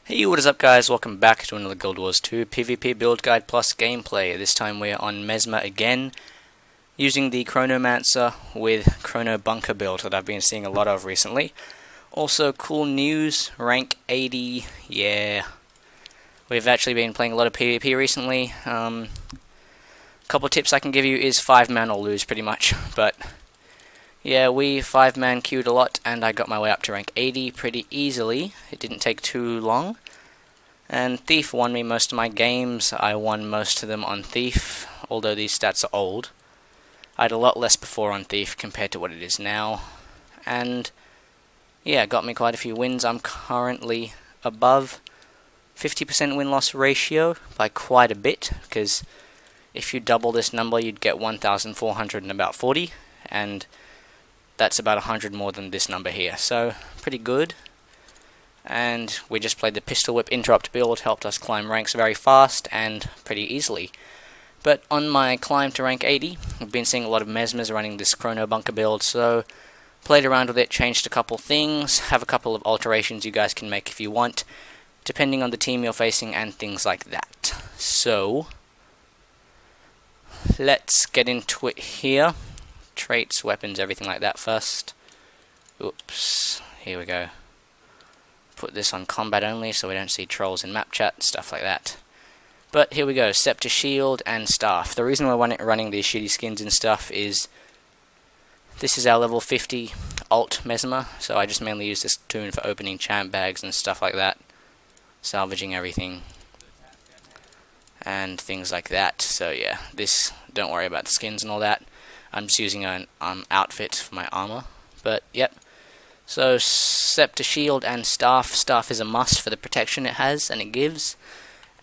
Hey, what is up guys? Welcome back to another Guild Wars 2 PvP Build Guide Plus gameplay. This time we're on Mesmer again, using the Chronomancer with Chronobunker build that I've been seeing a lot of recently. Also, cool news, rank 80, yeah. We've actually been playing a lot of PvP recently. Couple tips I can give you is 5-man or lose pretty much, but yeah, we 5-man queued a lot, and I got my way up to rank 80 pretty easily. It didn't take too long. And Thief won me most of my games. I won most of them on Thief, although these stats are old. I had a lot less before on Thief compared to what it is now. And yeah, got me quite a few wins. I'm currently above 50% win-loss ratio by quite a bit, because if you double this number you'd get 1,440, and that's about 100 more than this number here, so pretty good. And we just played the pistol whip interrupt build, helped us climb ranks very fast and pretty easily. But on my climb to rank 80, I've been seeing a lot of Mesmers running this Chronobunker build, so played around with it, changed a couple things, have a couple of alterations you guys can make if you want, depending on the team you're facing and things like that. So let's get into it here. Traits, weapons, everything like that first. Oops, here we go. Put this on combat only so we don't see trolls in map chat and stuff like that. But here we go, Scepter, Shield, and Staff. The reason we're running these shitty skins and stuff is this is our level 50 alt Mesmer, so I just mainly use this toon for opening champ bags and stuff like that, salvaging everything and things like that. So yeah, this, don't worry about the skins and all that. I'm just using an outfit for my armor, but yep. So Scepter, Shield, and Staff. Staff is a must for the protection it has and it gives,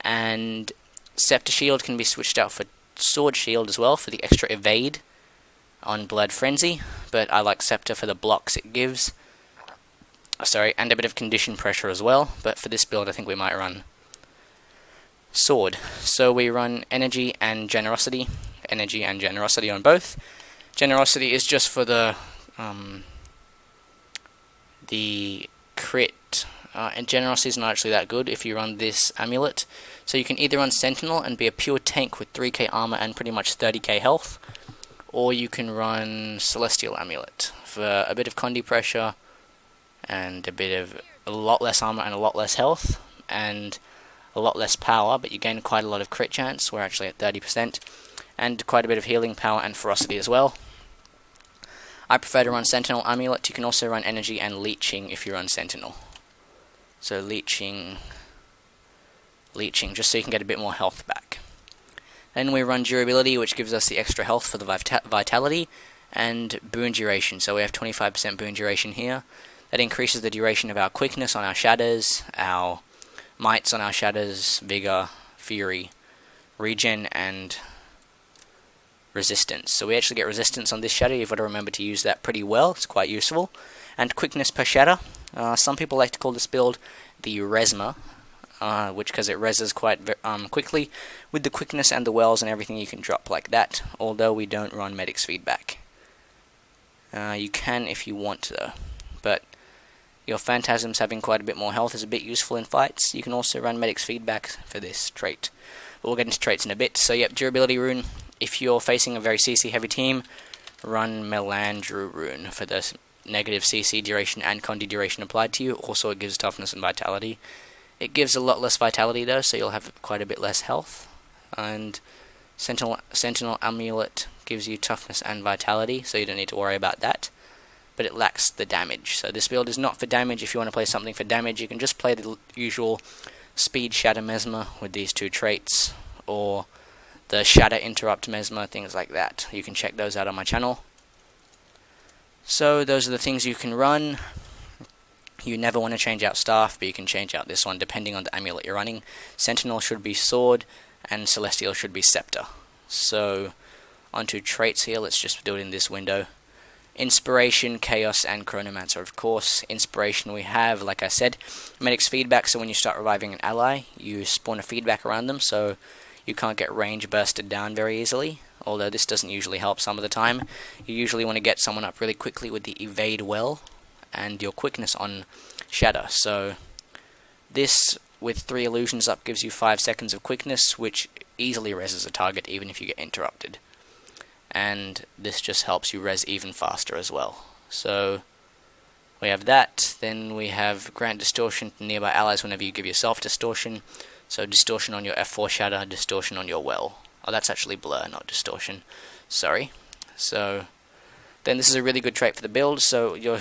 and Scepter Shield can be switched out for Sword Shield as well for the extra evade on Blood Frenzy, but I like Scepter for the blocks it gives. Sorry, and a bit of condition pressure as well, but for this build I think we might run Sword. So we run Energy and Generosity. Energy and Generosity on both. Generosity is just for the crit, and Generosity is not actually that good if you run this amulet. So you can either run Sentinel and be a pure tank with 3k armor and pretty much 30k health, or you can run Celestial Amulet for a bit of condi pressure and a lot less armor and a lot less health and a lot less power, but you gain quite a lot of crit chance. We're actually at 30%, and quite a bit of healing power and ferocity as well. I prefer to run Sentinel Amulet. You can also run Energy and Leeching if you run Sentinel. So Leeching, just so you can get a bit more health back. Then we run Durability, which gives us the extra health for the Vitality, and Boon Duration. So we have 25% Boon Duration here. That increases the duration of our Quickness on our Shatters, our Mights on our Shatters, Vigor, Fury, Regen, and Resistance. So we actually get Resistance on this Shatter. You've got to remember to use that pretty well. It's quite useful. And Quickness per Shatter. Some people like to call this build the Resmer, because it reses quite quickly. With the quickness and the wells and everything, you can drop like that, although we don't run Medic's Feedback. You can if you want to, but your Phantasms having quite a bit more health is a bit useful in fights. You can also run Medic's Feedback for this trait. But we'll get into traits in a bit. So yep, Durability Rune. If you're facing a very CC heavy team, run Melandru Rune for the negative CC duration and condi duration applied to you. Also it gives toughness and vitality. It gives a lot less vitality though, so you'll have quite a bit less health. And Sentinel Amulet gives you toughness and vitality, so you don't need to worry about that. But it lacks the damage. So this build is not for damage. If you want to play something for damage, you can just play the usual Speed Shatter Mesmer with these two traits, or the Shatter Interrupt Mesmer, things like that. You can check those out on my channel. So those are the things you can run. You never want to change out Staff, but you can change out this one depending on the amulet you're running. Sentinel should be Sword, and Celestial should be Scepter. So onto traits here, let's just do it in this window. Inspiration, Chaos, and Chronomancer, of course. Inspiration we have, like I said, Medic's Feedback, so when you start reviving an ally, you spawn a feedback around them, so you can't get range bursted down very easily, although this doesn't usually help some of the time. You usually want to get someone up really quickly with the Evade well, and your Quickness on Shatter. So this with 3 illusions up gives you 5 seconds of quickness, which easily reses a target even if you get interrupted. And this just helps you res even faster as well. So we have that. Then we have grant distortion to nearby allies whenever you give yourself distortion. So distortion on your F4 shatter, distortion on your well. Oh, that's actually blur, not distortion. Sorry. So then this is a really good trait for the build. So you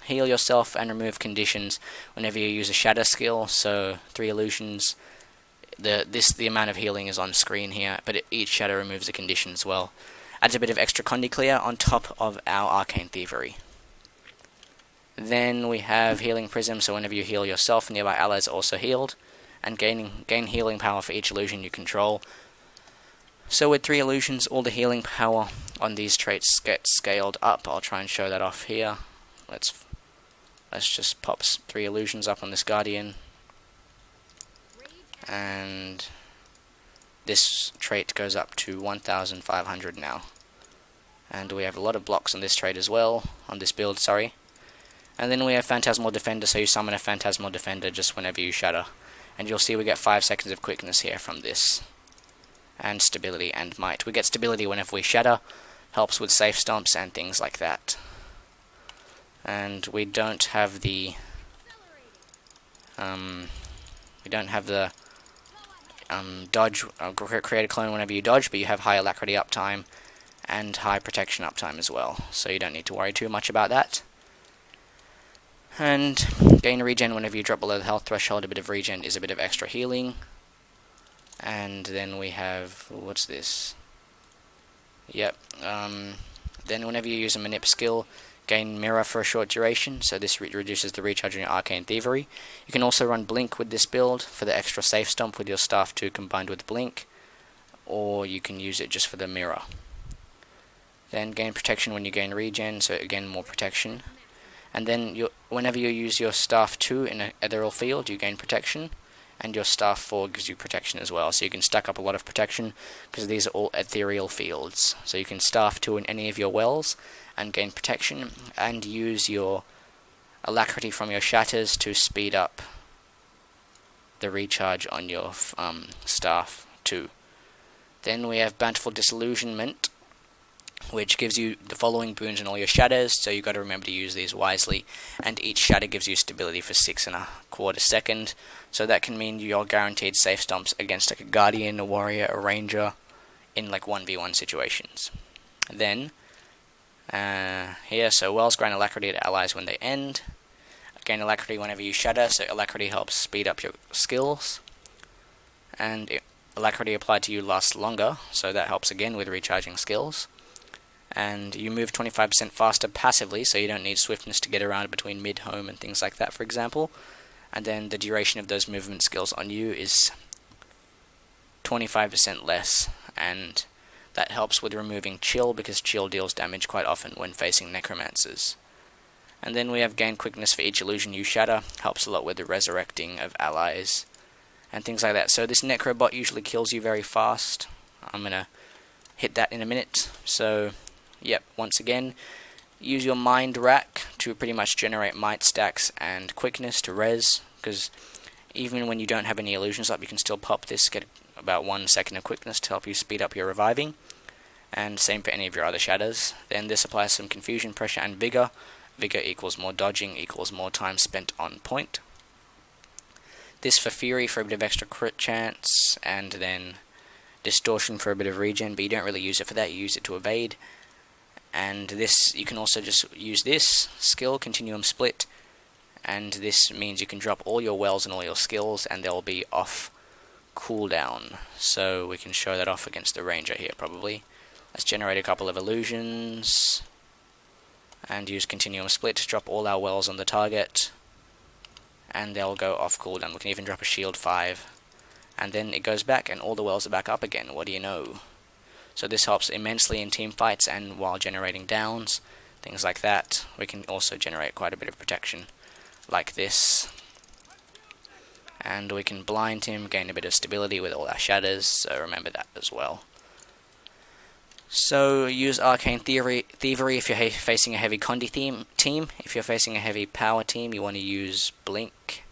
heal yourself and remove conditions whenever you use a shatter skill. So 3 illusions. The amount of healing is on screen here, but each shatter removes a condition as well. Adds a bit of extra condi clear on top of our arcane thievery. Then we have healing prism. So whenever you heal yourself, nearby allies are also healed, and gain healing power for each illusion you control. So with 3 illusions, all the healing power on these traits get scaled up. I'll try and show that off here. Let's just pop 3 illusions up on this guardian, and this trait goes up to 1,500 now. And we have a lot of blocks on this trait as well, on this build, sorry. And then we have Phantasmal Defender, so you summon a Phantasmal Defender just whenever you shatter. And you'll see we get 5 seconds of quickness here from this. And stability and might. We get stability whenever we shatter, helps with safe stomps and things like that. And we don't have the dodge, create a clone whenever you dodge, but you have high alacrity uptime and high protection uptime as well, so you don't need to worry too much about that. And gain regen whenever you drop below the health threshold. A bit of regen is a bit of extra healing. And then we have, what's this? Yep. Then whenever you use a manip skill, gain mirror for a short duration, so this reduces the recharge on your arcane thievery. You can also run blink with this build for the extra safe stomp with your staff 2 combined with blink, or you can use it just for the mirror. Then gain protection when you gain regen, so again more protection. And then whenever you use your staff 2 in an ethereal field, you gain protection, and your staff 4 gives you protection as well, so you can stack up a lot of protection because these are all ethereal fields. So you can staff 2 in any of your wells and gain protection, and use your alacrity from your shatters to speed up the recharge on your staff 2. Then we have Bountiful Disillusionment, which gives you the following boons in all your shatters, so you've got to remember to use these wisely, and each shatter gives you stability for 6.25 seconds, so that can mean you're guaranteed safe stomps against like a guardian, a warrior, a ranger, in like 1v1 situations. Then, here, so wells grant alacrity to allies when they end, gain alacrity whenever you shatter, so alacrity helps speed up your skills, and alacrity applied to you lasts longer, so that helps again with recharging skills. And you move 25% faster passively, so you don't need swiftness to get around between mid-home and things like that, for example. And then the duration of those movement skills on you is 25% less, and that helps with removing chill, because chill deals damage quite often when facing necromancers. And then we have gain quickness for each illusion you shatter, helps a lot with the resurrecting of allies and things like that. So this necrobot usually kills you very fast. I'm gonna hit that in a minute. So yep, once again, use your mind rack to pretty much generate might stacks and quickness to res, because even when you don't have any illusions up, you can still pop this, get about 1 second of quickness to help you speed up your reviving, and same for any of your other shatters. Then this applies some confusion, pressure, and vigor. Vigor equals more dodging, equals more time spent on point. This for fury for a bit of extra crit chance, and then distortion for a bit of regen, but you don't really use it for that, you use it to evade. And this, you can also just use this skill, Continuum Split, and this means you can drop all your wells and all your skills, and they'll be off cooldown. So we can show that off against the ranger here probably. Let's generate a couple of illusions, and use Continuum Split to drop all our wells on the target, and they'll go off cooldown. We can even drop a shield 5, and then it goes back, and all the wells are back up again. What do you know? So this helps immensely in team fights and while generating downs, things like that. We can also generate quite a bit of protection, like this. And we can blind him, gain a bit of stability with all our shatters, so remember that as well. So use Arcane Thievery if you're facing a heavy condi team. If you're facing a heavy power team, you want to use Blink.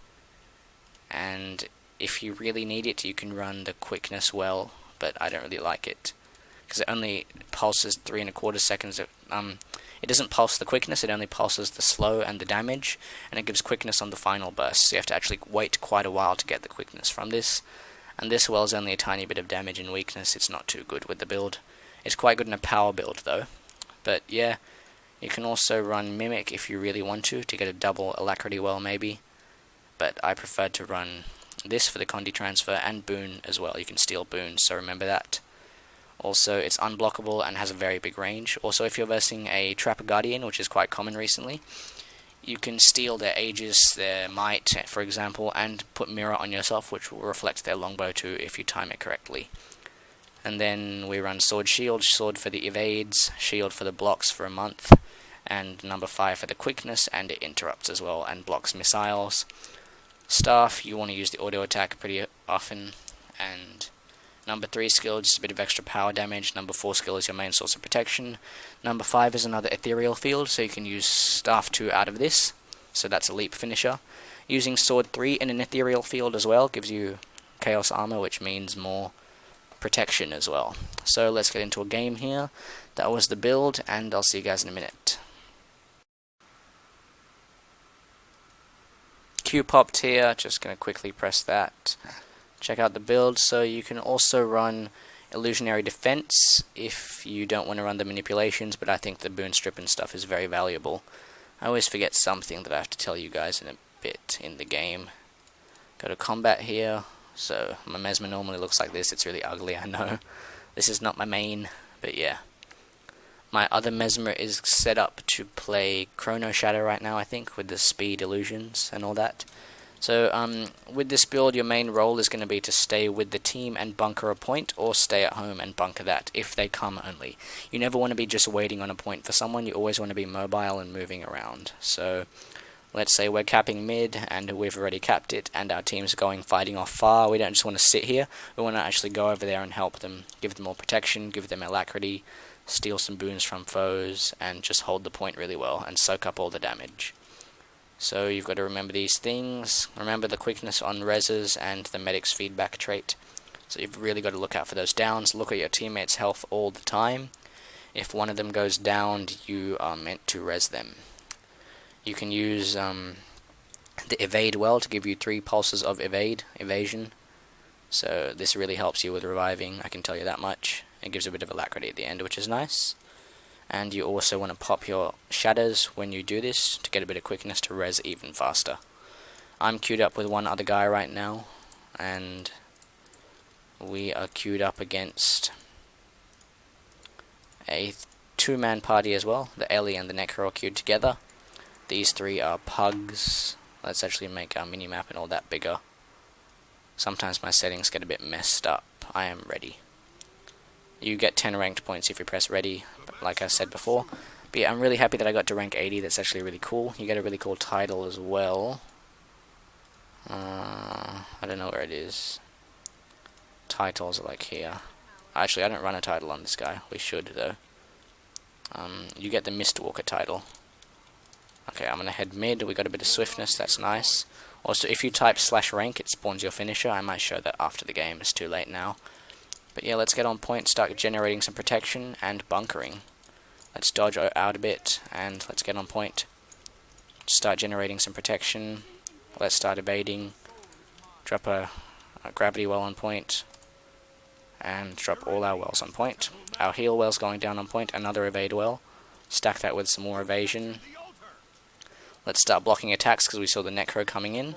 And if you really need it, you can run the quickness well, but I don't really like it because it only pulses 3¼ seconds. It doesn't pulse the quickness, it only pulses the slow and the damage, and it gives quickness on the final burst, so you have to actually wait quite a while to get the quickness from this. And this well is only a tiny bit of damage and weakness. It's not too good with the build. It's quite good in a power build though. But yeah, you can also run Mimic if you really want to get a double Alacrity well maybe. But I prefer to run this for the condi transfer, and Boon as well. You can steal boons, so remember that. Also, it's unblockable and has a very big range. Also, if you're versing a Trapper Guardian, which is quite common recently, you can steal their Aegis, their Might, for example, and put Mirror on yourself, which will reflect their longbow too if you time it correctly. And then we run Sword Shield, Sword for the evades, Shield for the blocks for a month, and number 5 for the quickness, and it interrupts as well and blocks missiles. Staff, you want to use the auto attack pretty often, and number 3 skill, just a bit of extra power damage. Number 4 skill is your main source of protection. Number 5 is another ethereal field, so you can use Staff 2 out of this, so that's a leap finisher. Using Sword 3 in an ethereal field as well gives you Chaos Armor, which means more protection as well. So let's get into a game here. That was the build, and I'll see you guys in a minute. Q popped here, just going to quickly press that. Check out the build. So you can also run Illusionary Defense if you don't want to run the manipulations, but I think the boon strip and stuff is very valuable. I always forget something that I have to tell you guys in a bit in the game. Go to combat here. So my Mesmer normally looks like this. It's really ugly, I know. This is not my main, but yeah. My other Mesmer is set up to play Chrono Shadow right now, I think, with the speed illusions and all that. So with this build, your main role is going to be to stay with the team and bunker a point, or stay at home and bunker that, if they come only. You never want to be just waiting on a point for someone. You always want to be mobile and moving around. So let's say we're capping mid, and we've already capped it, and our team's fighting off far. We don't just want to sit here. We want to actually go over there and help them, give them more protection, give them alacrity, steal some boons from foes, and just hold the point really well, and soak up all the damage. So you've got to remember these things. Remember the quickness on reses and the medic's feedback trait. So you've really got to look out for those downs. Look at your teammates' health all the time. If one of them goes down, you are meant to res them. You can use the evade well to give you 3 pulses of evasion. So this really helps you with reviving, I can tell you that much. It gives a bit of alacrity at the end, which is nice. And you also want to pop your shadows when you do this to get a bit of quickness to res even faster. I'm queued up with one other guy right now, and we are queued up against a 2-man party as well. The Ellie and the Necro are queued together. These 3 are pugs. Let's actually make our minimap and all that bigger. Sometimes my settings get a bit messed up. I am ready. You get 10 ranked points if you press ready, like I said before. But yeah, I'm really happy that I got to rank 80. That's actually really cool. You get a really cool title as well. I don't know where it is. Titles are like here. Actually, I don't run a title on this guy. We should, though. You get the Mistwalker title. Okay, I'm going to head mid. We got a bit of swiftness. That's nice. Also, if you type /rank, it spawns your finisher. I might show that after the game. It's too late now. But yeah, let's get on point, start generating some protection and bunkering. Let's dodge out a bit, and let's get on point. Start generating some protection. Let's start evading. Drop a gravity well on point. And drop all our wells on point. Our heal well's going down on point, another evade well. Stack that with some more evasion. Let's start blocking attacks because we saw the Necro coming in.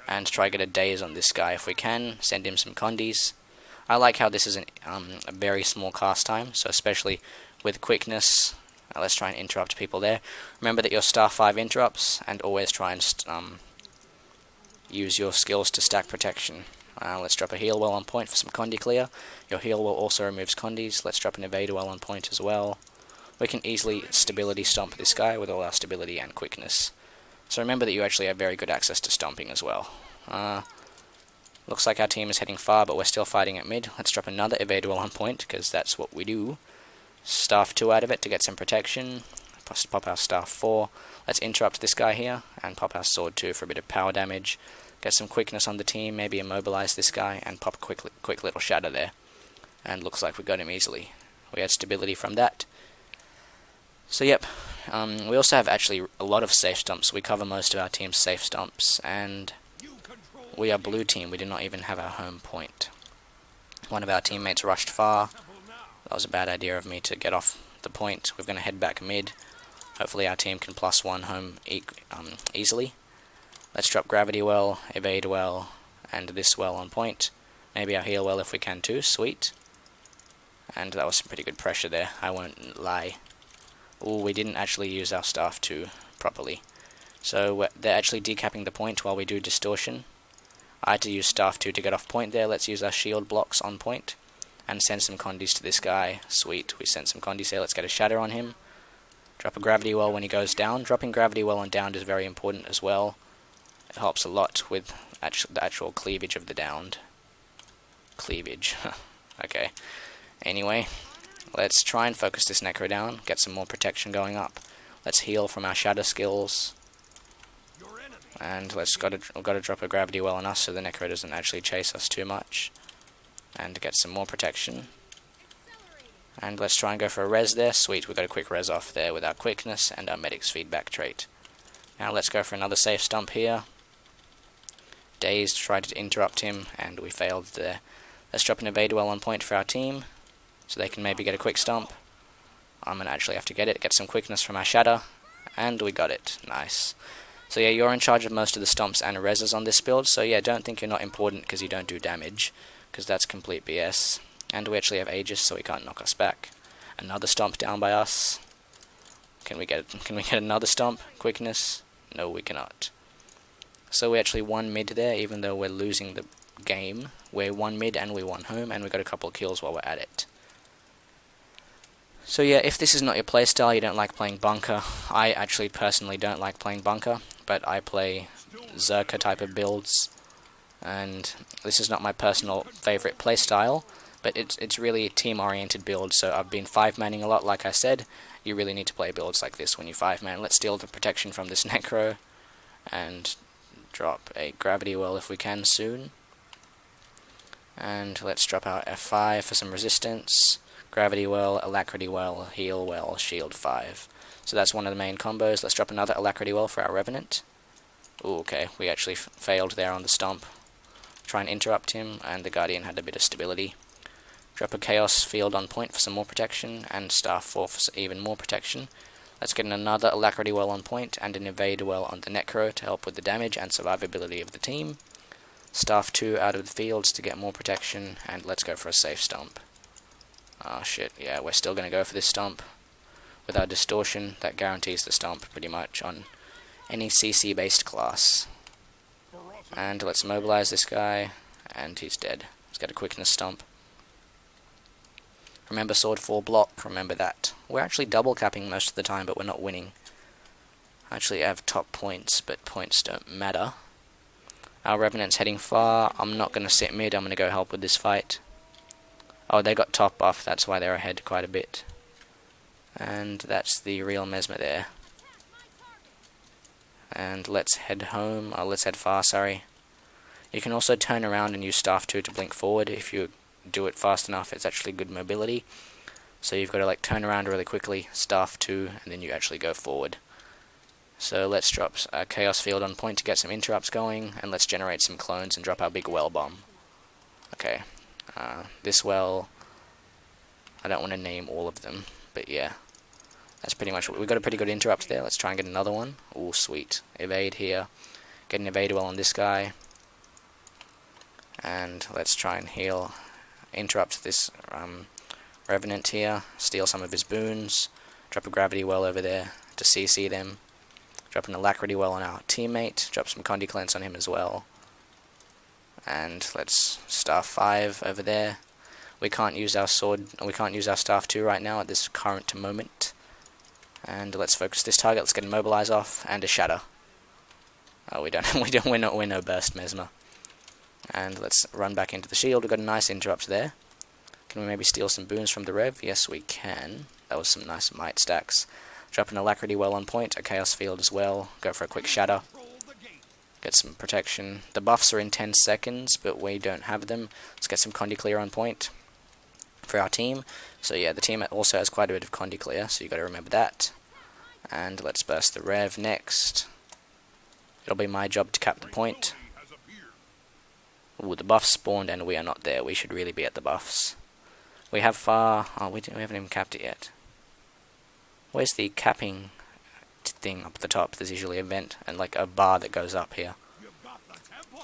And try to get a daze on this guy if we can. Send him some condis. I like how this is a very small cast time, so especially with quickness. Let's try and interrupt people there. Remember that your star 5 interrupts, and always try and use your skills to stack protection. Let's drop a heal well on point for some condi clear. Your heal well also removes condis. Let's drop an evade well on point as well. We can easily stability stomp this guy with all our stability and quickness. So remember that you actually have very good access to stomping as well. Looks like our team is heading far, but we're still fighting at mid. Let's drop another evade well on point, because that's what we do. Staff 2 out of it to get some protection. Pop our staff 4. Let's interrupt this guy here, and pop our sword 2 for a bit of power damage. Get some quickness on the team, maybe immobilize this guy, and pop a quick little shatter there. And looks like we got him easily. We had stability from that. So yep, we also have actually a lot of safe stumps. We cover most of our team's safe stumps, and we are blue team. We did not even have our home point. One of our teammates rushed far. That was a bad idea of me to get off the point. We're going to head back mid. Hopefully our team can +1 home easily. Let's drop gravity well, evade well, and this well on point. Maybe our heal well if we can too. Sweet. And that was some pretty good pressure there, I won't lie. Ooh, we didn't actually use our staff 2 properly. So they're actually decapping the point while we do distortion. I had to use staff 2 to get off point there. Let's use our shield blocks on point. And send some condis to this guy. Sweet, we sent some condis here. Let's get a shatter on him. Drop a gravity well when he goes down. Dropping gravity well on downed is very important as well. It helps a lot with the actual cleavage of the downed. Cleavage. Okay. Anyway, let's try and focus this necro down. Get some more protection going up. Let's heal from our shatter skills. And we've got to drop a gravity well on us so the necro doesn't actually chase us too much. And get some more protection. And let's try and go for a res there. Sweet, we got a quick res off there with our quickness and our medic's feedback trait. Now let's go for another safe stump here. Dazed tried to interrupt him, and we failed there. Let's drop an evade well on point for our team, so they can maybe get a quick stump. I'm going to actually have to get some quickness from our shatter, and we got it. Nice. So yeah, you're in charge of most of the stomps and reses on this build, so yeah, don't think you're not important because you don't do damage, because that's complete BS. And we actually have Aegis, so he can't knock us back. Another stomp down by us. Can we get another stomp? Quickness? No, we cannot. So we actually won mid there, even though we're losing the game. We won mid and we won home, and we got a couple of kills while we're at it. So yeah, if this is not your playstyle, you don't like playing bunker. I actually personally don't like playing bunker, but I play Zerka type of builds, and this is not my personal favorite playstyle. But it's really a team-oriented build, so I've been 5-manning a lot, like I said. You really need to play builds like this when you 5-man. Let's steal the protection from this necro, and drop a gravity well if we can soon. And let's drop our F5 for some resistance. Gravity well, alacrity well, heal well, shield 5. So that's one of the main combos. Let's drop another alacrity well for our revenant. Ooh, okay, we actually failed there on the stomp. Try and interrupt him, and the guardian had a bit of stability. Drop a Chaos Field on point for some more protection, and Staff 4 for even more protection. Let's get another Alacrity Well on point, and an Evade Well on the Necro to help with the damage and survivability of the team. Staff 2 out of the fields to get more protection, and let's go for a safe stomp. Oh shit, yeah, we're still going to go for this stomp. With our Distortion, that guarantees the stomp pretty much on any CC based class. And let's mobilize this guy, and he's dead. Let's get a Quickness stomp. Remember sword 4 block, remember that. We're actually double capping most of the time, but we're not winning. Actually, I have top points, but points don't matter. Our Revenant's heading far. I'm not going to sit mid, I'm going to go help with this fight. Oh, they got top buff, that's why they're ahead quite a bit. And that's the real Mesmer there. And let's head home, let's head far, sorry. You can also turn around and use Staff 2 to blink forward if you do it fast enough. It's actually good mobility, so you've got to like turn around really quickly, Staff 2, and then you actually go forward. So let's drop a Chaos Field on point to get some interrupts going, and let's generate some clones and drop our big well bomb. Okay, this well, I don't want to name all of them, but yeah, that's pretty much what we got. A pretty good interrupt there. Let's try and get another one. Oh sweet, evade here, get an evade well on this guy, and let's try and heal. Interrupt this Revenant here, steal some of his boons, drop a Gravity Well over there to CC them, drop an Alacrity Well on our teammate, drop some Condi Cleanse on him as well, and let's Staff 5 over there. We can't use our sword, we can't use our Staff 2 right now at this current moment, and let's focus this target. Let's get a Mobilize off, and a Shatter. Oh, we're no burst Mesmer. And let's run back into the shield. We've got a nice interrupt there. Can we maybe steal some boons from the Rev? Yes, we can. That was some nice might stacks. Drop an Alacrity Well on point, a Chaos Field as well. Go for a quick Shatter. Get some protection. The buffs are in 10 seconds, but we don't have them. Let's get some condi clear on point for our team. So yeah, the team also has quite a bit of condi clear, so you got to remember that. And let's burst the rev next. It'll be my job to cap the point. Ooh, the buffs spawned and we are not there. We should really be at the buffs. We have far... Oh, we haven't even capped it yet. Where's the capping thing up at the top? There's usually a vent and like a bar that goes up here.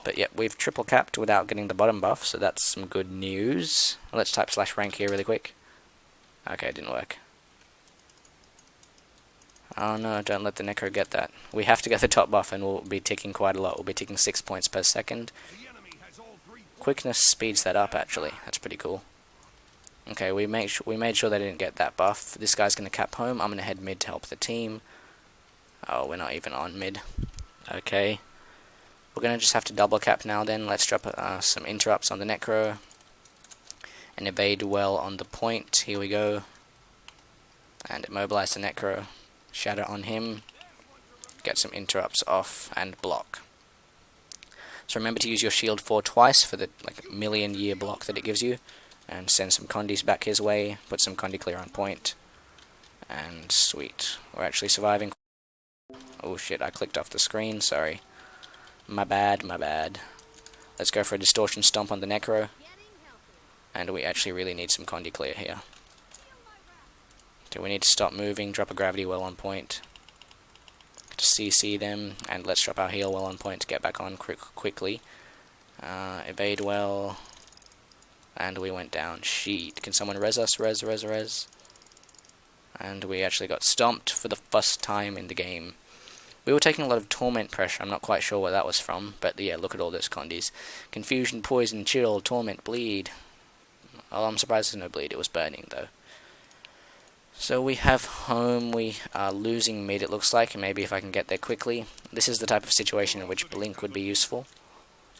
But yep, we've triple capped without getting the bottom buff, so that's some good news. Let's type /rank here really quick. Okay, it didn't work. Oh no, don't let the Necro get that. We have to get the top buff and we'll be ticking quite a lot. We'll be ticking 6 points per second. Quickness speeds that up actually. That's pretty cool. Okay, we made sure they didn't get that buff. This guy's going to cap home. I'm going to head mid to help the team. Oh, we're not even on mid. Okay. We're going to just have to double cap now then. Let's drop some interrupts on the Necro. And evade well on the point. Here we go. And immobilize the Necro. Shatter on him. Get some interrupts off and block. So remember to use your shield 4 twice for the like million-year block that it gives you. And send some condis back his way. Put some condi clear on point. And sweet. We're actually surviving. Oh shit, I clicked off the screen. Sorry. My bad, my bad. Let's go for a distortion stomp on the Necro. And we actually really need some condi clear here. So we need to stop moving. Drop a gravity well on point. To CC them. And let's drop our heal well on point to get back on quickly. Evade well. And we went down. Sheet. Can someone res us? Res. And we actually got stomped for the first time in the game. We were taking a lot of torment pressure. I'm not quite sure where that was from. But yeah, look at all those condis. Confusion, poison, chill, torment, bleed. Oh, I'm surprised there's no bleed. It was burning though. So we have home. We are losing mid, it looks like. And maybe if I can get there quickly. This is the type of situation in which blink would be useful.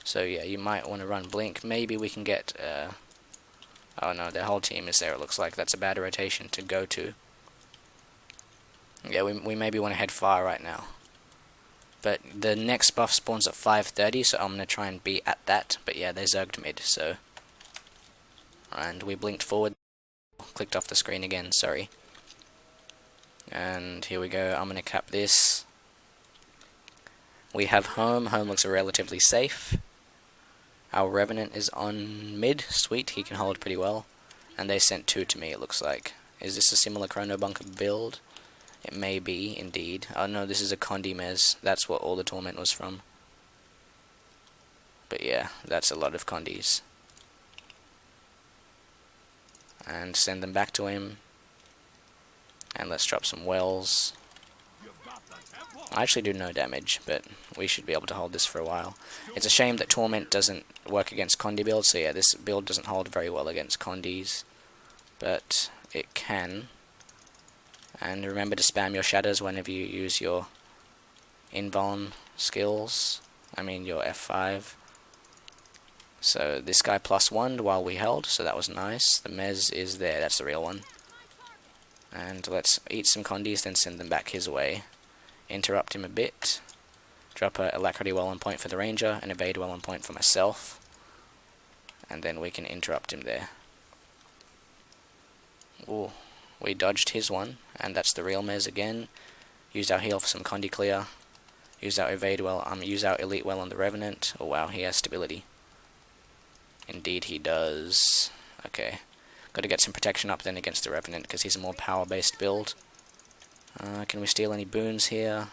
So yeah, you might want to run blink. Maybe we can get... oh no, their whole team is there, it looks like. That's a bad rotation to go to. Yeah, we maybe want to head far right now. But the next buff spawns at 5:30, so I'm going to try and be at that. But yeah, they zerged mid, so... And we blinked forward. Clicked off the screen again, sorry. And here we go, I'm going to cap this. We have home. Home looks relatively safe. Our Revenant is on mid. Sweet, he can hold pretty well. And they sent 2 to me, it looks like. Is this a similar Chronobunker build? It may be, indeed. Oh no, this is a condi mes. That's what all the torment was from. But yeah, that's a lot of condis. And send them back to him. And let's drop some wells. I actually do no damage, but we should be able to hold this for a while. It's a shame that Torment doesn't work against condi builds, so yeah, this build doesn't hold very well against condis. But it can. And remember to spam your shadows whenever you use your invuln skills. I mean your F5. So this guy +1'd while we held, so that was nice. The Mez is there, that's the real one. And let's eat some condis, then send them back his way. Interrupt him a bit. Drop a alacrity well on point for the ranger, and evade well on point for myself. And then we can interrupt him there. Ooh, we dodged his one, and that's the real Mez again. Used our heal for some condi clear. Used our evade well, use our elite well on the Revenant. Oh wow, he has stability. Indeed he does. Okay. Got to get some protection up then against the Revenant, because he's a more power-based build. Can we steal any boons here?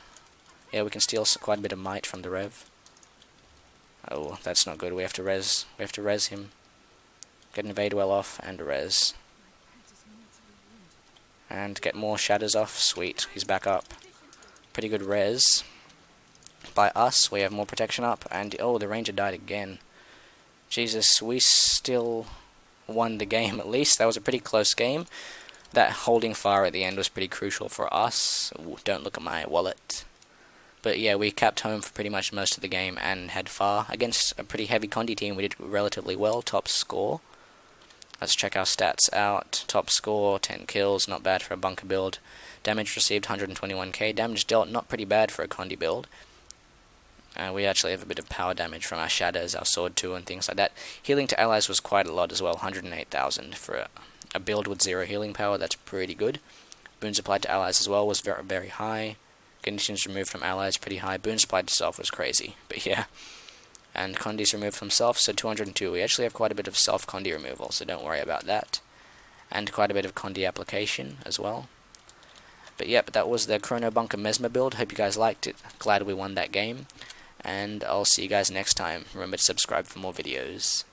Yeah, we can steal quite a bit of might from the Rev. Oh, that's not good. We have to res him. Get an evade well off, and res. And get more shadows off. Sweet, he's back up. Pretty good res. By us, we have more protection up, and oh, the ranger died again. Jesus, we still won the game at least. That was a pretty close game. That holding fire at the end was pretty crucial for us. Ooh, don't look at my wallet. But yeah, we capped home for pretty much most of the game and had far. Against a pretty heavy condi team, we did relatively well. Top score. Let's check our stats out. Top score, 10 kills, not bad for a bunker build. Damage received, 121k. Damage dealt, not pretty bad for a condi build. We actually have a bit of power damage from our shadows, our sword too, and things like that. Healing to allies was quite a lot as well, 108,000 for a build with 0 healing power. That's pretty good. Boons applied to allies as well was very, very high. Conditions removed from allies pretty high. Boons applied to self was crazy, but yeah. And condis removed from self, so 202. We actually have quite a bit of self condi removal, so don't worry about that. And quite a bit of condi application as well. But yep, that was the Chronobunker Mesmer build. Hope you guys liked it. Glad we won that game. And I'll see you guys next time. Remember to subscribe for more videos.